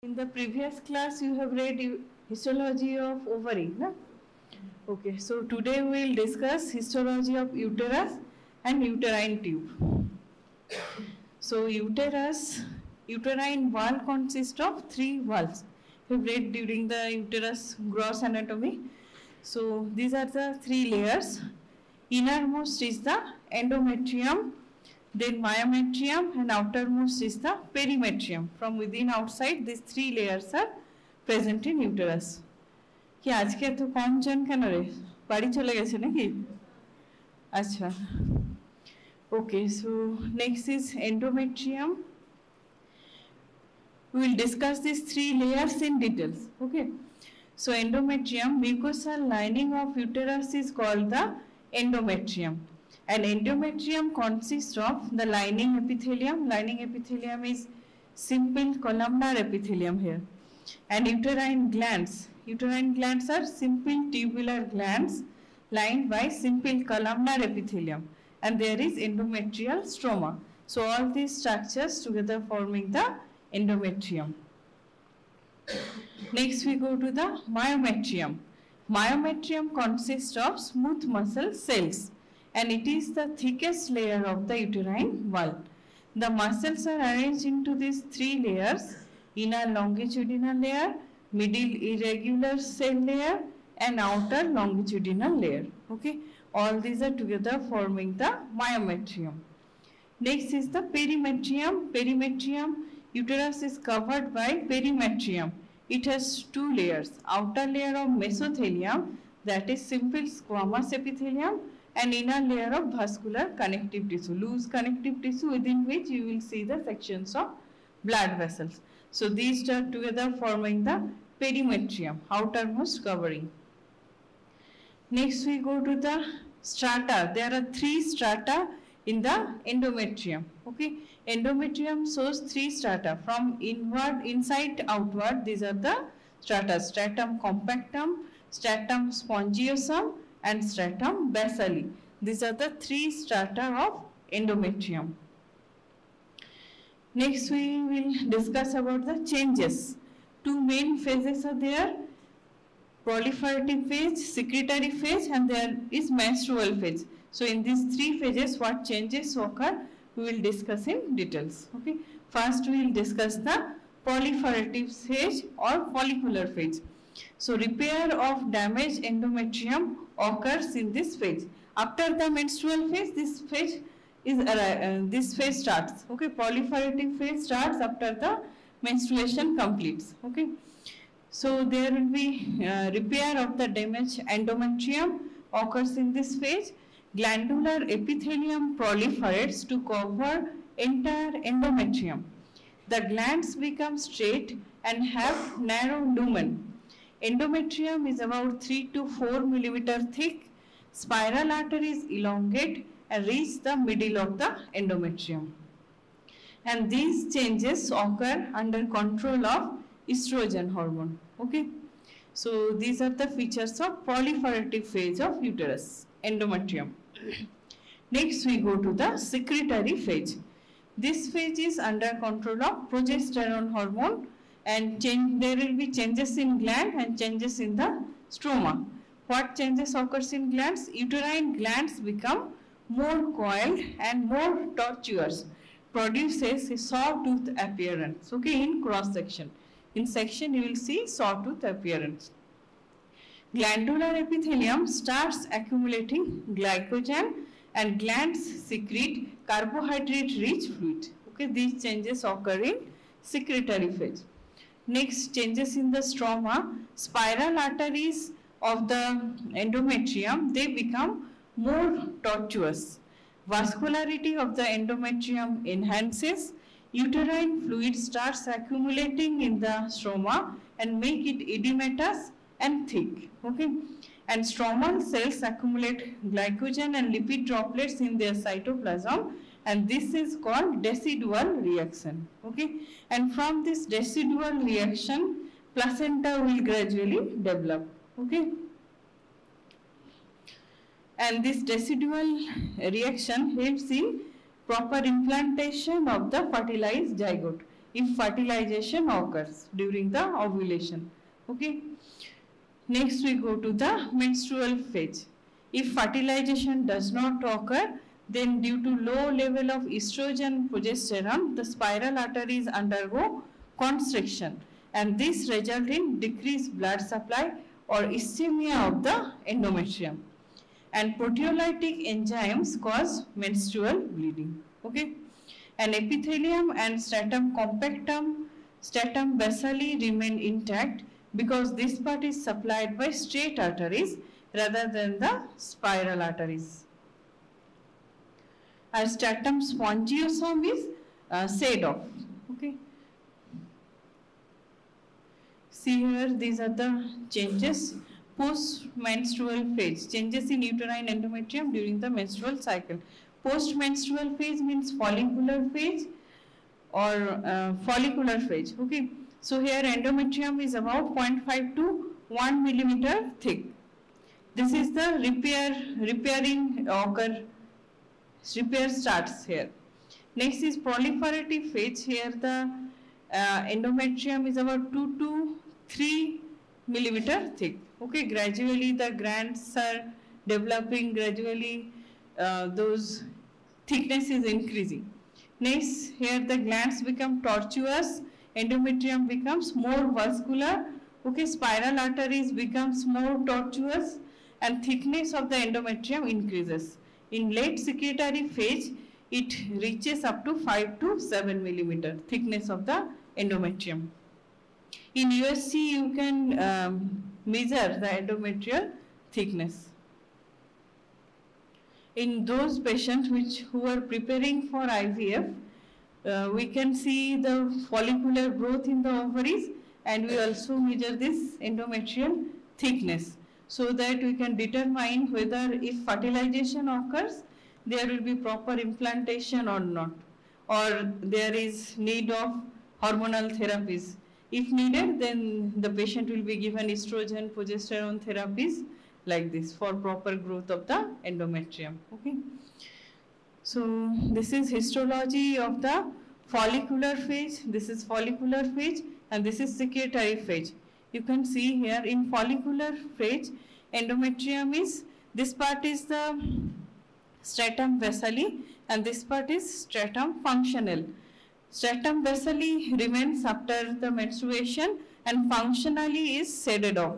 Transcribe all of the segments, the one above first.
In the previous class, you have read histology of ovary, na? Okay, so today we will discuss histology of uterus and uterine tube. So uterine wall consists of 3 walls. We have read during the uterus gross anatomy. So these are the 3 layers. Innermost is the endometrium, then myometrium, and outermost is the perimetrium. From within outside, these 3 layers are present in uterus. कि आज के तो कौन जन केन रे बाड़ी चले गए ना कि अच्छा okay, so next is endometrium. We will discuss these 3 layers in details. Okay, so endometrium, mucosal lining of uterus is called the endometrium. And endometrium consists of the lining epithelium. Lining epithelium is simple columnar epithelium here. And uterine glands. Uterine glands are simple tubular glands lined by simple columnar epithelium. And there is endometrial stroma. So all these structures together forming the endometrium. Next we go to the myometrium. Myometrium consists of smooth muscle cells, and it is the thickest layer of the uterine wall. The muscles are arranged into these 3 layers: inner longitudinal layer, middle irregular cell layer, and outer longitudinal layer. Okay, all these are together forming the myometrium. Next is the perimetrium. Perimetrium, uterus is covered by perimetrium. It has 2 layers: outer layer of mesothelium, that is simple squamous epithelium, and inner layer of vascular connective tissue, loose connective tissue within which you will see the sections of blood vessels. So these are together forming the perimetrium, outermost covering. Next we go to the strata. There are 3 strata in the endometrium. Okay, endometrium shows 3 strata from inward, inside, outward. These are the strata: stratum compactum, stratum spongiosum, and stratum basale. These are the 3 strata of endometrium. Next we will discuss about the changes. 2 main phases are there: proliferative phase, secretory phase, and there is menstrual phase. So in these 3 phases, what changes occur, we will discuss in details. Okay, first we will discuss the proliferative phase or follicular phase. So repair of damaged endometrium occurs in this phase. After the menstrual phase, this phase starts. Okay, proliferative phase starts after the menstruation completes. Okay, so there will be repair of the damaged endometrium occurs in this phase. Glandular epithelium proliferates to cover entire endometrium. The glands become straight and have narrow lumen. Endometrium is about 3 to 4 millimeter thick. Spiral arteries elongate and reach the middle of the endometrium. And these changes occur under control of estrogen hormone. Okay, so these are the features of proliferative phase of uterus, endometrium. Next we go to the secretory phase. This phase is under control of progesterone hormone, and there will be changes in gland and changes in the stroma. What changes occurs in glands? Uterine glands become more coiled and more tortuous, produces a sawtooth appearance. Okay, in cross section. In section you will see sawtooth appearance. Glandular epithelium starts accumulating glycogen and glands secrete carbohydrate-rich fluid. Okay, these changes occur in secretory phase. Next, changes in the stroma. Spiral arteries of the endometrium, they become more tortuous. Vascularity of the endometrium enhances. Uterine fluid starts accumulating in the stroma and make it edematous and thick. Okay, and stromal cells accumulate glycogen and lipid droplets in their cytoplasm, and this is called decidual reaction. Okay, and from this decidual reaction, placenta will gradually develop. Okay, and this decidual reaction helps in proper implantation of the fertilized zygote. if fertilization occurs during the ovulation. Okay. Next we go to the menstrual phase. If fertilization does not occur, then due to low level of estrogen and progesterone, the spiral arteries undergo constriction, and this results in decreased blood supply or ischemia of the endometrium. And proteolytic enzymes cause menstrual bleeding. Okay. And epithelium and stratum compactum, stratum basale remain intact because this part is supplied by straight arteries rather than the spiral arteries. Our stratum spongiosum is shed off. Okay. See here, these are the changes post-menstrual phase, changes in uterine endometrium during the menstrual cycle. Post-menstrual phase means follicular phase or follicular phase. Okay. So here endometrium is about 0.5 to 1 millimeter thick. This is the repair starts here. Next is proliferative phase. Here the endometrium is about 2 to 3 millimeter thick. Okay, gradually the glands are developing, gradually those thickness is increasing. Next, here the glands become tortuous, endometrium becomes more vascular, okay, spiral arteries becomes more tortuous, and thickness of the endometrium increases. In late secretory phase, it reaches up to 5 to 7 millimeter thickness of the endometrium. In USG, you can measure the endometrial thickness. In those patients who are preparing for IVF, we can see the follicular growth in the ovaries, and we also measure this endometrial thickness, so that we can determine whether if fertilization occurs, there will be proper implantation or not, or there is need of hormonal therapies. If needed, then the patient will be given estrogen, progesterone therapies like this for proper growth of the endometrium. Okay. So this is histology of the follicular phase. This is follicular phase, and this is secretory phase. You can see here in follicular phase, endometrium is, this part is the stratum basale and this part is stratum functional. Stratum basale remains after the menstruation and functionally is shaded off.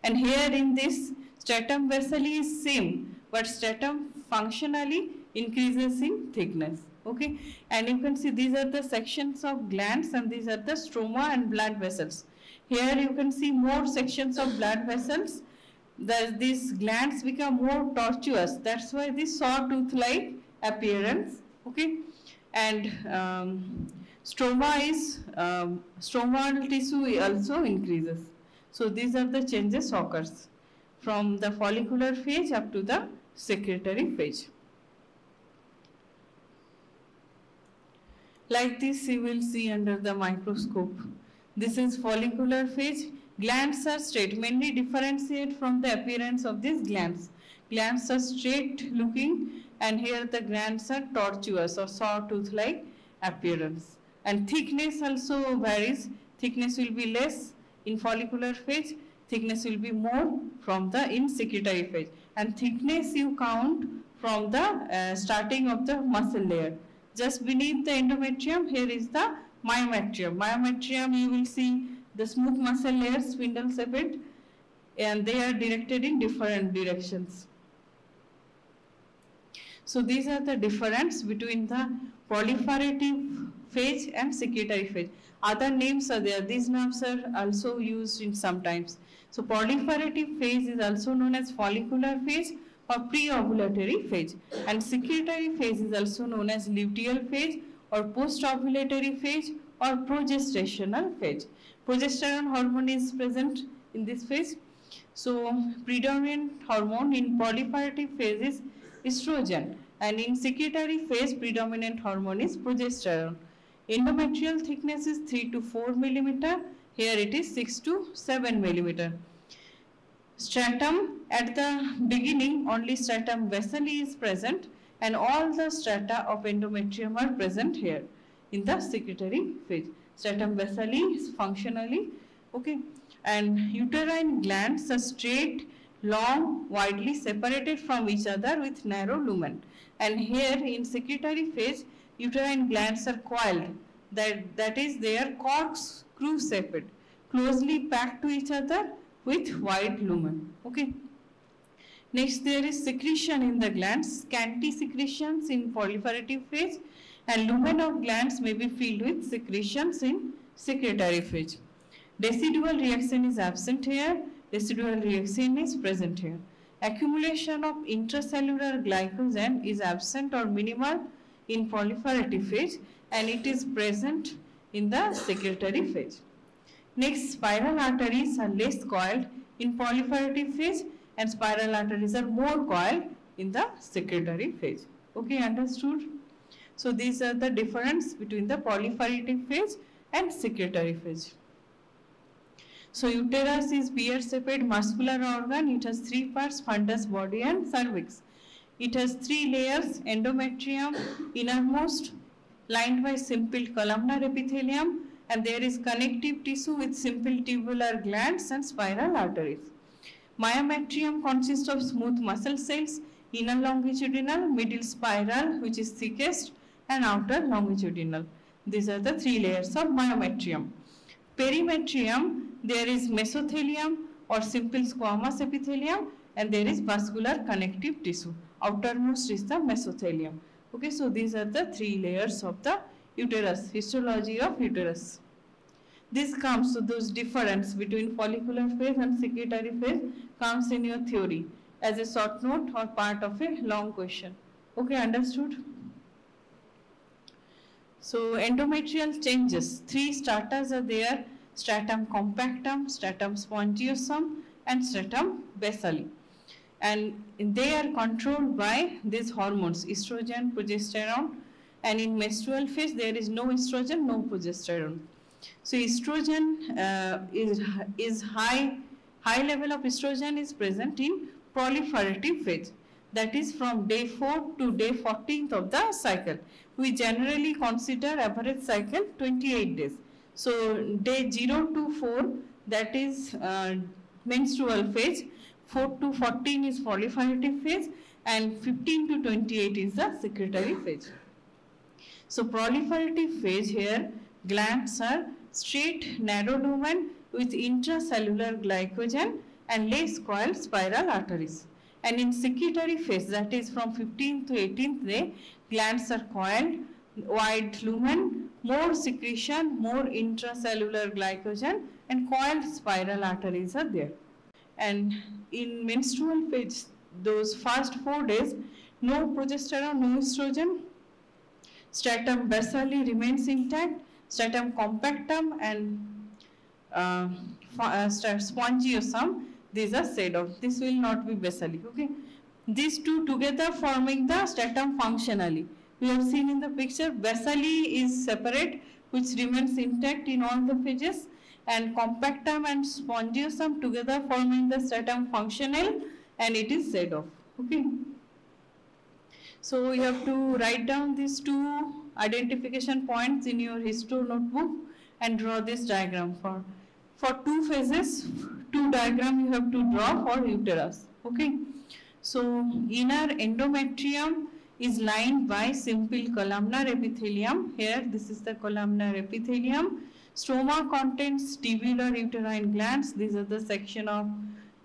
And here in this, stratum basale is same, but stratum functionally increases in thickness. Okay, and you can see these are the sections of glands and these are the stroma and blood vessels. Here you can see more sections of blood vessels. These glands become more tortuous. That's why this sawtooth-like appearance. Okay, and stromal tissue also increases. So these are the changes occurs from the follicular phase up to the secretory phase. Like this you will see under the microscope. This is follicular phase. Glands are straight, mainly differentiate from the appearance of these glands. Glands are straight looking, and here the glands are tortuous or sawtooth-like appearance. And thickness also varies. Thickness will be less in follicular phase, thickness will be more from the in secretory phase. And thickness you count from the starting of the muscle layer. Just beneath the endometrium, here is the myometrium. Myometrium, you will see the smooth muscle layers, spindle shaped, and they are directed in different directions. So these are the difference between the proliferative phase and secretory phase. Other names are there. These names are also used in sometimes. So proliferative phase is also known as follicular phase or pre-ovulatory phase, and secretory phase is also known as luteal phase or post-ovulatory phase or progestational phase. Progesterone hormone is present in this phase. So predominant hormone in proliferative phase is estrogen, and in secretory phase predominant hormone is progesterone. Endometrial thickness is 3 to 4 millimeter. Here it is 6 to 7 millimeter. Stratum, at the beginning only stratum basale is present, and all the strata of endometrium are present here in the secretory phase. stratum basale functionally. Okay, and uterine glands are straight, long, widely separated from each other with narrow lumen. And here in secretory phase, uterine glands are coiled, that is they are corkscrew shaped, closely packed to each other with wide lumen. Okay. Next, there is secretion in the glands, scanty secretions in proliferative phase, and lumen of glands may be filled with secretions in secretory phase. Decidual reaction is absent here, residual reaction is present here. Accumulation of intracellular glycogen is absent or minimal in proliferative phase, and it is present in the secretory phase. Next, spiral arteries are less coiled in proliferative phase, and spiral arteries are more coiled in the secretory phase. Okay, understood? So these are the difference between the proliferative phase and secretory phase. So uterus is pear-shaped muscular organ. It has three parts: fundus, body and cervix. It has three layers: endometrium, innermost, lined by simple columnar epithelium, and there is connective tissue with simple tubular glands and spiral arteries. Myometrium consists of smooth muscle cells, inner longitudinal, middle spiral, which is thickest, and outer longitudinal. These are the three layers of myometrium. Perimetrium, there is mesothelium or simple squamous epithelium, and there is vascular connective tissue. Outermost is the mesothelium. Okay, so these are the three layers of the uterus, histology of uterus. This comes to those difference between follicular phase and secretory phase comes in your theory as a short note or part of a long question. Okay, understood? So endometrial changes, three stratas are there: stratum compactum, stratum spongiosum, and stratum basale. And they are controlled by these hormones, estrogen, progesterone, and in menstrual phase there is no estrogen, no progesterone. So estrogen is high level of estrogen is present in proliferative phase, that is from day 4 to day 14th of the cycle. We generally consider average cycle 28 days. So day 0 to 4, that is menstrual phase, 4 to 14 is proliferative phase, and 15 to 28 is the secretory phase. So proliferative phase here, glands are straight, narrow lumen with intracellular glycogen and less coiled spiral arteries. And in secretory phase, that is from 15th to 18th day, glands are coiled, wide lumen, more secretion, more intracellular glycogen, and coiled spiral arteries are there. And in menstrual phase, those first 4 days, no progesterone, no estrogen, stratum basale remains intact, stratum compactum and spongiosum, these are said of. This will not be basale. Okay, these two together forming the stratum functionally. We have seen in the picture, basale is separate, which remains intact in all the phases, and compactum and spongiosum together forming the stratum functional, and it is said of. Okay. So you have to write down these two identification points in your histo notebook and draw this diagram for two phases. Two diagram you have to draw for uterus. Okay. So inner endometrium is lined by simple columnar epithelium. Here this is the columnar epithelium. Stroma contains tubular uterine glands. These are the section of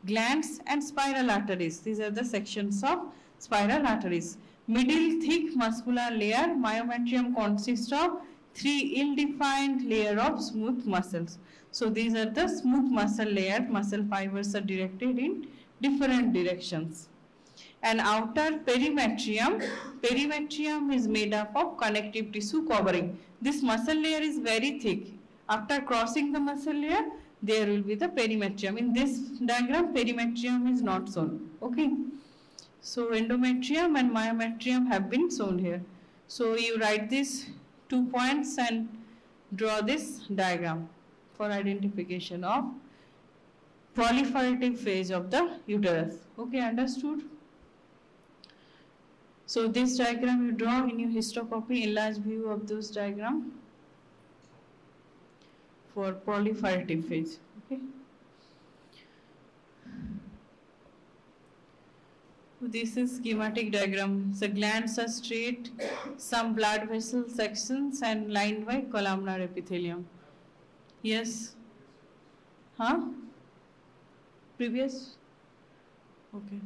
glands, and spiral arteries. These are the sections of spiral arteries. Middle thick muscular layer, myometrium, consists of three ill-defined layer of smooth muscles. So these are the smooth muscle layer. Muscle fibers are directed in different directions. And outer perimetrium, perimetrium is made up of connective tissue covering. This muscle layer is very thick. After crossing the muscle layer, there will be the perimetrium. In this diagram, perimetrium is not shown. Okay. So endometrium and myometrium have been shown here. So you write these 2 points and draw this diagram for identification of proliferative phase of the uterus. Okay, understood? So this diagram you draw in your histocopy, enlarged view of those diagram. for proliferative phase. Okay. This is schematic diagram. The glands are straight, some blood vessel sections and lined by columnar epithelium. Yes? Huh? Previous? Okay.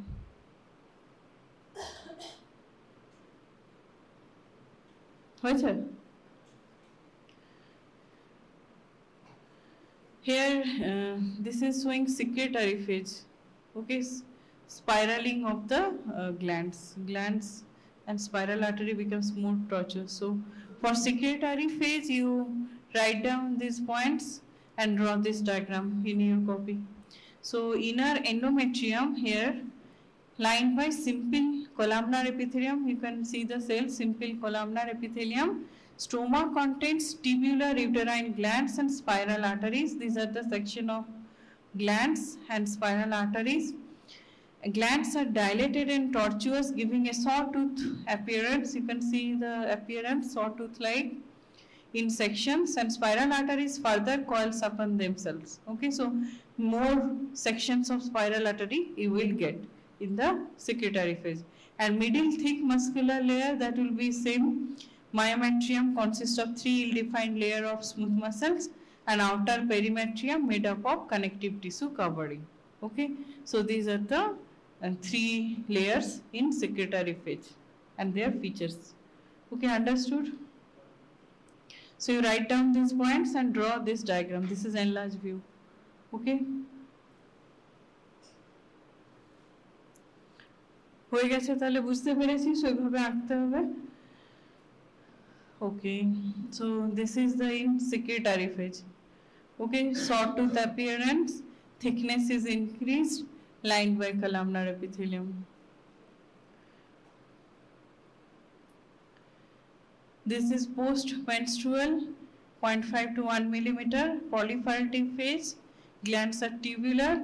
Here, this is showing secretory phase. Okay, spiraling of the glands and spiral artery becomes more tortuous. So, for secretory phase, you write down these points and draw this diagram in your copy. So, inner endometrium here, lined by simple columnar epithelium. You can see the cell, simple columnar epithelium. Stroma contains tubular uterine glands and spiral arteries. These are the section of glands and spiral arteries. Glands are dilated and tortuous, giving a sawtooth appearance. You can see the appearance sawtooth-like in sections, and spiral arteries further coils upon themselves. Okay, so more sections of spiral artery you will get in the secretory phase. And middle thick muscular layer, that will be same. Myometrium consists of 3 ill-defined layer of smooth muscles, and outer perimetrium made up of connective tissue covering. Okay, so these are the 3 layers in secretory phase and their features. Okay, understood? So you write down these points and draw this diagram. This is enlarged view. Okay. হয়ে গেছে তাহলে বুঝতে পেরেছিস ওইভাবে আঁকতে হবে okay so this is the in secretory phase okay sawtooth appearance thickness is increased lined by columnar epithelium this is post menstrual 0.5 to 1 millimeter proliferative phase glands are tubular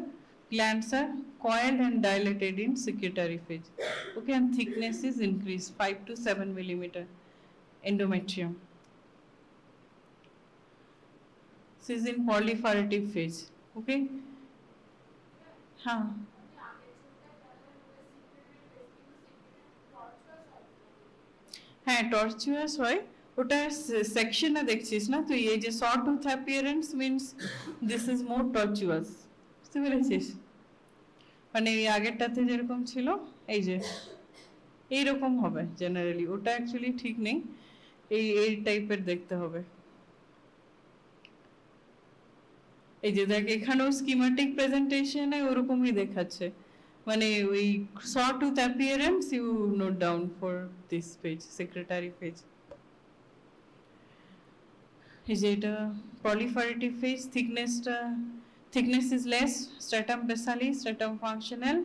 glands are coiled and dilated in secretory phase okay and thickness is increased 5 to 7 millimeter endometrium this is in proliferative phase okay हाँ हाँ tortuous হয় ওটা সেকশনে দেখছিস না তুই এই যে sawtooth appearance means this is more tortuous বুঝতে পেরেছিস মানে এই আগেরটাতে যেরকম ছিল এই যে এইরকম হবে জেনারেলি ওটা অ্যাকচুয়ালি ঠিক নেই এই টাইপের দেখতে হবে এই যে দেখ এখানেও স্কিমেটিক প্রেজেন্টেশনে ওরকমই দেখাচ্ছে মানে ওই sawtooth appearance you note down for this page secretory phase is it a proliferative phase thickness is less stratum basale stratum functional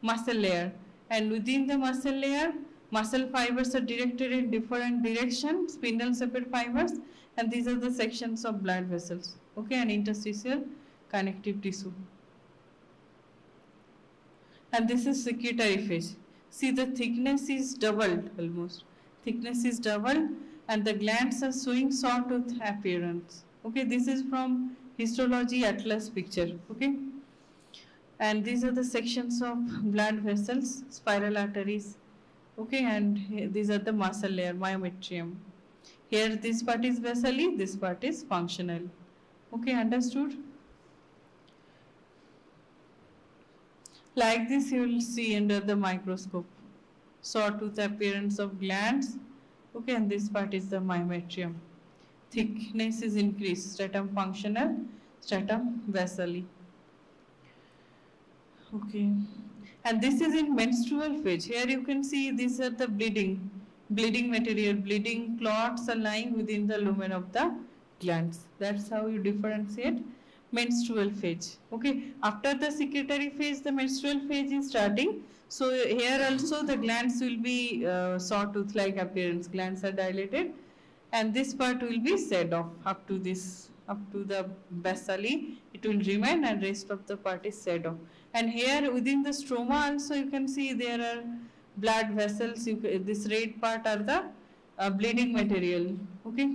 muscle layer and within the muscle layer muscle fibers are directed in different directions spindle shaped fibers and these are the sections of blood vessels okay and interstitial connective tissue and this is secretory phase see the thickness is doubled almost thickness is doubled and the glands are showing sawtooth appearance okay this is from histology atlas picture okay and these are the sections of blood vessels spiral arteries okay and these are the muscle layer myometrium here this part is basally this part is functional okay understood like this you will see under the microscope sawtooth appearance of glands okay and this part is the myometrium thickness is increased stratum functional stratum basale okay and this is in menstrual phase here you can see these are the bleeding material bleeding clots are lying within the lumen of the glands that's how you differentiate menstrual phase okay after the secretory phase the menstrual phase is starting so here also the glands will be sawtooth like appearance glands are dilated and this part will be shed off up to the basale it will remain and rest of the part is shed off and here within the stroma also you can see there are blood vessels this red part are the bleeding material okay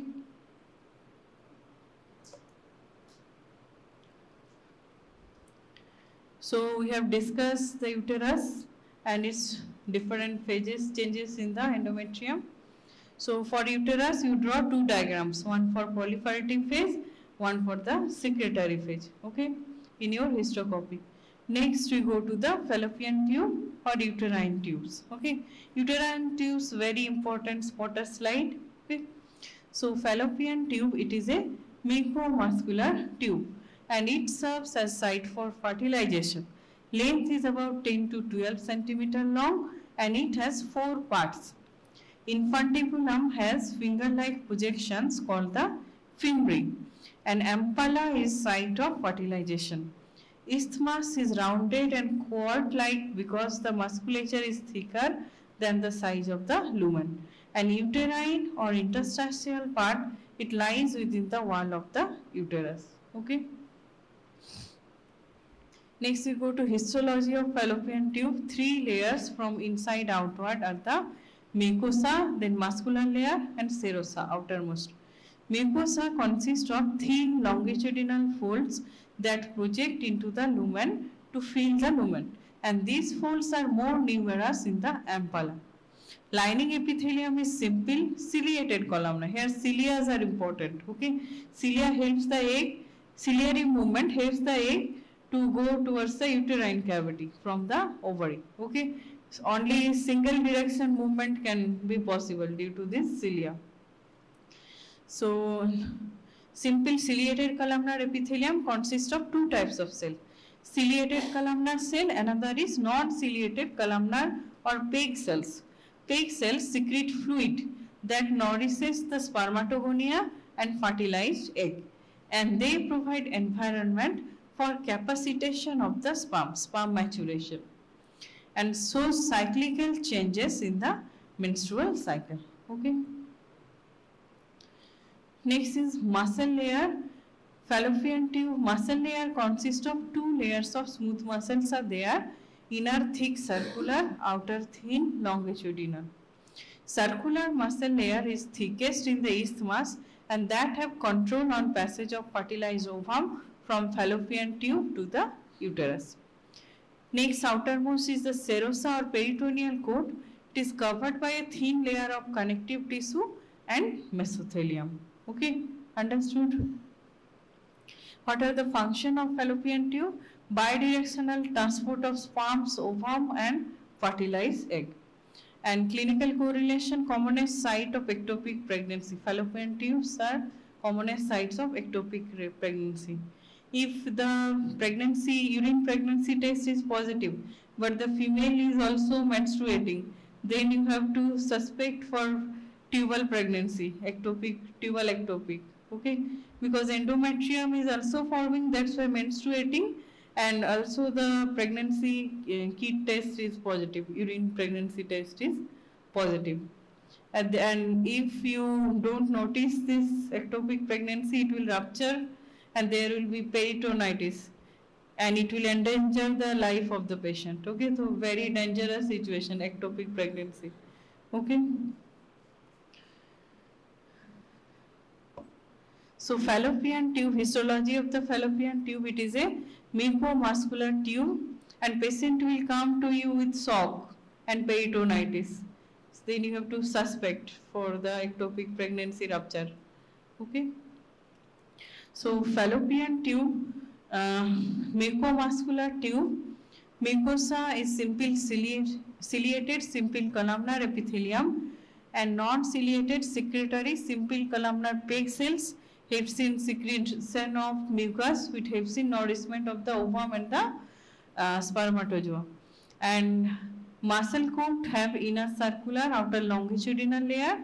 So we have discussed the uterus and its different phases, changes in the endometrium. So for uterus, you draw two diagrams, one for proliferative phase, one for the secretory phase, okay, in your histocopy. Next, we go to the fallopian tube or uterine tubes, okay. Uterine tubes, very important spotter slide, okay. So fallopian tube, it is a mucomuscular tube and it serves as site for fertilization. Length is about 10 to 12 centimeter long and it has 4 parts. Infundibulum has finger-like projections called the fimbriae and ampulla is site of fertilization. Isthmus is rounded and cord-like because the musculature is thicker than the size of the lumen. And uterine or interstitial part, it lies within the wall of the uterus. Okay. Next we go to histology of fallopian tube. 3 layers from inside outward are the mucosa, then muscular layer and serosa, outermost. Mucosa consists of thin longitudinal folds that project into the lumen to fill the lumen, and these folds are more numerous in the ampulla. Lining epithelium is simple ciliated columnar. Here cilia are important, okay. Cilia helps the egg, ciliary movement helps the egg to go towards the uterine cavity from the ovary, okay. So only single direction movement can be possible due to this cilia. So simple ciliated columnar epithelium consists of 2 types of cell. Ciliated columnar cell, another is non-ciliated columnar or PEG cells. PEG cells secrete fluid that nourishes the spermatogonia and fertilized egg, and they provide environment for capacitation of the sperm maturation, and so cyclical changes in the menstrual cycle. Okay. Next is muscle layer. Fallopian tube muscle layer consists of 2 layers of smooth muscles are there. Inner thick circular, outer thin longitudinal. Circular muscle layer is thickest in the isthmus and that have control on passage of fertilized ovum from fallopian tube to the uterus. Next, outermost is the serosa or peritoneal coat. It is covered by a thin layer of connective tissue and mesothelium. Okay, understood? What are the function of fallopian tube? Bidirectional transport of sperms, ovum and fertilized egg. And clinical correlation, commonest site of ectopic pregnancy. Fallopian tubes are commonest sites of ectopic pregnancy. If the pregnancy, urine pregnancy test is positive, but the female is also menstruating, then you have to suspect for tubal pregnancy, ectopic, tubal ectopic, okay? Because endometrium is also forming, that's why menstruating, and also the pregnancy kit test is positive, urine pregnancy test is positive. And if you don't notice this ectopic pregnancy, it will rupture and there will be peritonitis and it will endanger the life of the patient. Okay, so very dangerous situation, ectopic pregnancy. Okay. So fallopian tube, histology of the fallopian tube, it is a mucomuscular tube and patient will come to you with shock and peritonitis. So then you have to suspect for the ectopic pregnancy rupture. Okay. So fallopian tube, mucomuscular tube, mucosa is simple ciliated simple columnar epithelium and non-ciliated secretory simple columnar PEG cells helps in secretion of mucus, which helps in nourishment of the ovum and the spermatozoa. And muscle coat have inner circular, outer longitudinal layer,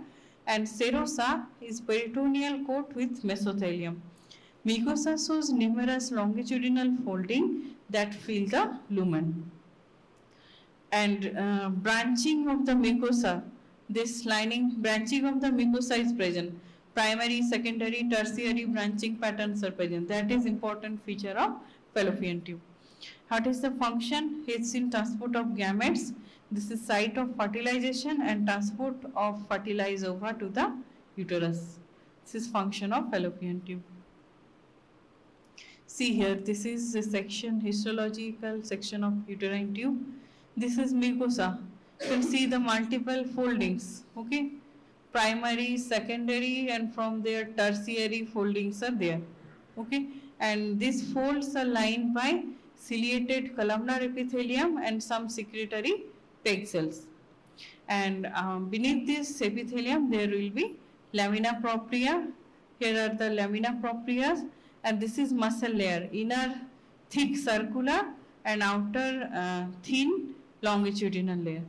and serosa is peritoneal coat with mesothelium. Mucosa shows numerous longitudinal folding that fill the lumen. And branching of the mucosa, this lining branching of the mucosa is present. Primary, secondary, tertiary branching patterns are present. That is important feature of fallopian tube. What is the function? It's in transport of gametes. This is site of fertilization and transport of fertilized ova to the uterus. This is function of fallopian tube. See here, this is a section, histological section of uterine tube. This is mucosa. You can see the multiple foldings, okay? Primary, secondary, and from there tertiary foldings are there, okay? And these folds are lined by ciliated columnar epithelium and some secretory peg cells. And beneath this epithelium there will be lamina propria. Here are the lamina propria, and this is muscle layer, inner thick circular and outer thin longitudinal layer.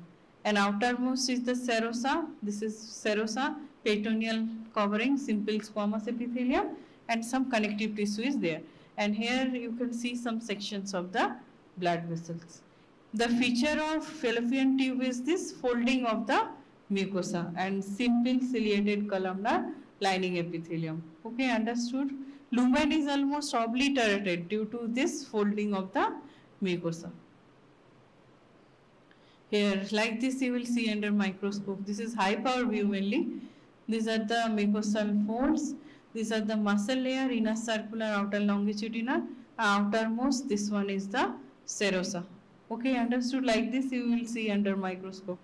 And outermost is the serosa. This is serosa, peritoneal covering simple squamous epithelium, and some connective tissue is there. And here you can see some sections of the blood vessels. The feature of fallopian tube is this folding of the mucosa and simple ciliated columnar lining epithelium. Okay, understood? Lumen is almost obliterated due to this folding of the mucosa. Here, like this you will see under microscope. This is high power view mainly. These are the mucosal folds. These are the muscle layer, inner circular, outer longitudinal. Outermost, this one is the serosa. Okay, understood? Like this you will see under microscope.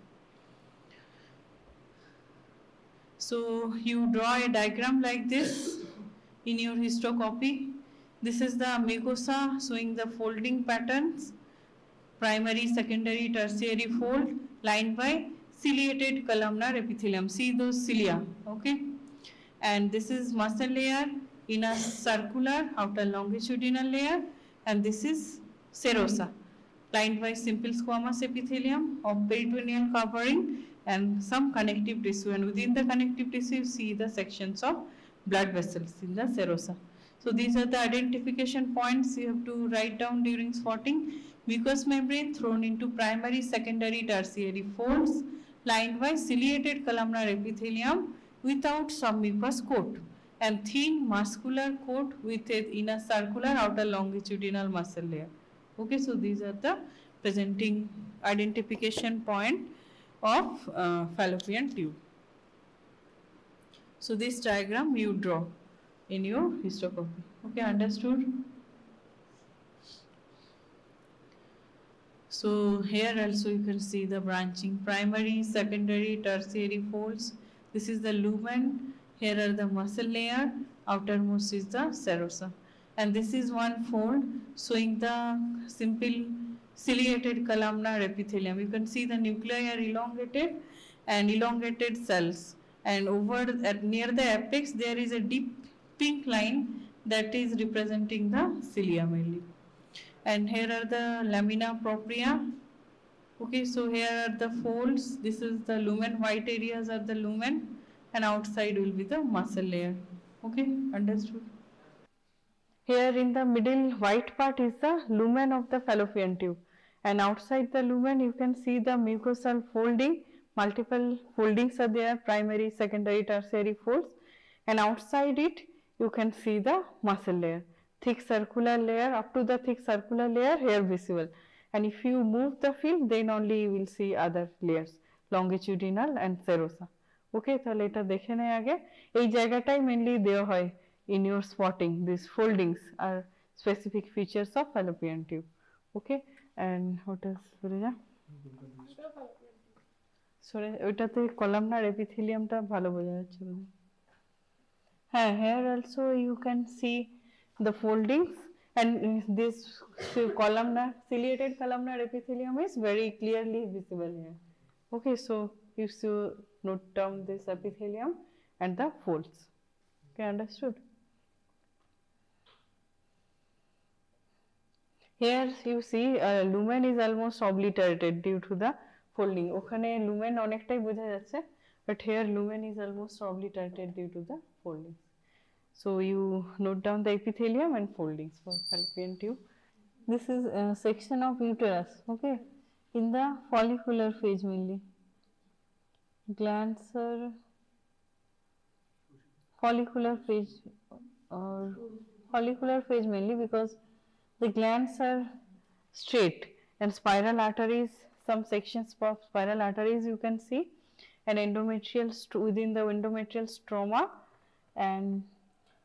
So you draw a diagram like this in your histocopy. This is the mucosa showing the folding patterns, primary, secondary, tertiary fold lined by ciliated columnar epithelium. See those cilia, okay? And this is muscle layer, inner circular, outer longitudinal layer, and this is serosa, lined by simple squamous epithelium of peritoneal covering and some connective tissue, and within the connective tissue you see the sections of blood vessels in the serosa. So these are the identification points you have to write down during spotting. Mucous membrane thrown into primary, secondary, tertiary folds lined by ciliated columnar epithelium without submucous coat, and thin muscular coat with an inner circular, outer longitudinal muscle layer. Okay, so these are the presenting identification point of fallopian tube. So this diagram you draw in your histocopy. Okay, understood? So here also you can see the branching, primary, secondary, tertiary folds. This is the lumen. Here are the muscle layer. Outermost is the serosa. And this is one fold showing the simple ciliated columnar epithelium. You can see the nuclei are elongated and elongated cells. And over near the apex there is a deep pink line that is representing the cilia mainly. And here are the lamina propria. Okay, so here are the folds. This is the lumen. White areas are the lumen, and outside will be the muscle layer. Okay, understood? Here in the middle white part is the lumen of the fallopian tube, and outside the lumen you can see the mucosal folding. Multiple foldings are there, primary, secondary, tertiary folds, and outside it you can see the muscle layer, thick circular layer up to the thick circular layer here visible, and if you move the film then only you will see other layers, longitudinal and serosa. Okay, তাহলে এটা দেখে নেই আগে, এই জায়গাটাই mainly দেওয়া হয় in your spotting. These foldings are specific features of fallopian tube. Okay, and what else? Sorry, ওইটাতে columnar epithelium টা ভালো বোঝা যাচ্ছে। হ্যাঁ, here also you can see the foldings, and this columnar, ciliated columnar epithelium is very clearly visible here. Okay, so you should note down this epithelium and the folds. Okay, understood? Here you see lumen is almost obliterated due to the folding. ওখানে lumen অনেকটাই বোঝা যাচ্ছে, but here lumen is almost obliterated due to the folding. So you note down the epithelium and foldings for fallopian tube. This is a section of uterus, okay, in the follicular phase mainly. Glands are follicular phase, or follicular phase mainly because the glands are straight, and spiral arteries, some sections of spiral arteries you can see, and endometrial within the endometrial stroma, and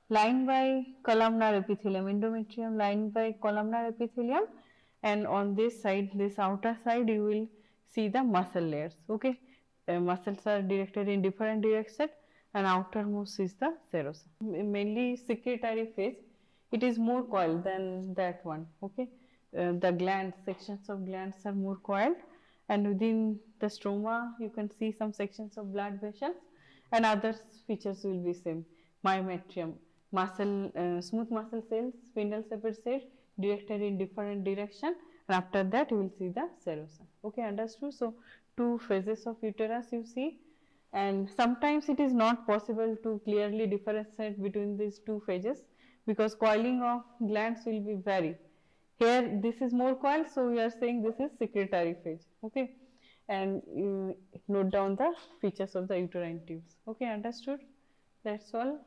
lined by columnar epithelium, endometrium lined by columnar epithelium, and on this side, this outer side, you will see the muscle layers. Okay, muscles are directed in different direction, and outermost is the serosa. Mainly secretory phase, it is more coiled than that one. Okay, the glands, sections of glands are more coiled, and within the stroma you can see some sections of blood vessels, and other features will be same. Myometrium, muscle, smooth muscle cells, spindle shaped cells directed in different direction, and after that you will see the serosa. Okay, understood? So two phases of uterus you see, and sometimes it is not possible to clearly differentiate between these two phases because coiling of glands will be vary. Here this is more coiled, so we are saying this is secretory phase. Okay, and you note down the features of the uterine tubes. Okay, understood? That's all.